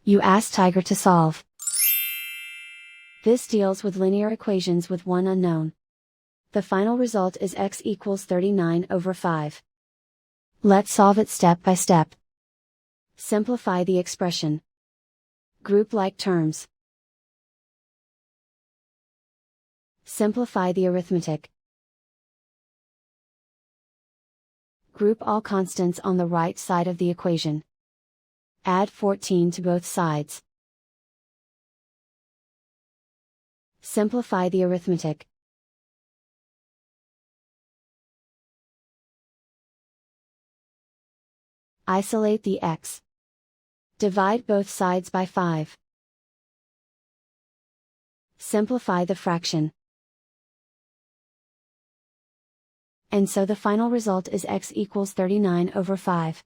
You ask Tiger to solve. This deals with linear equations with one unknown. The final result is x equals 39/5. Let's solve it step by step. Simplify the expression. Group like terms. Simplify the arithmetic. Group all constants on the right side of the equation. Add 14 to both sides. Simplify the arithmetic. Isolate the x. Divide both sides by 5. Simplify the fraction. And so the final result is x equals 39/5.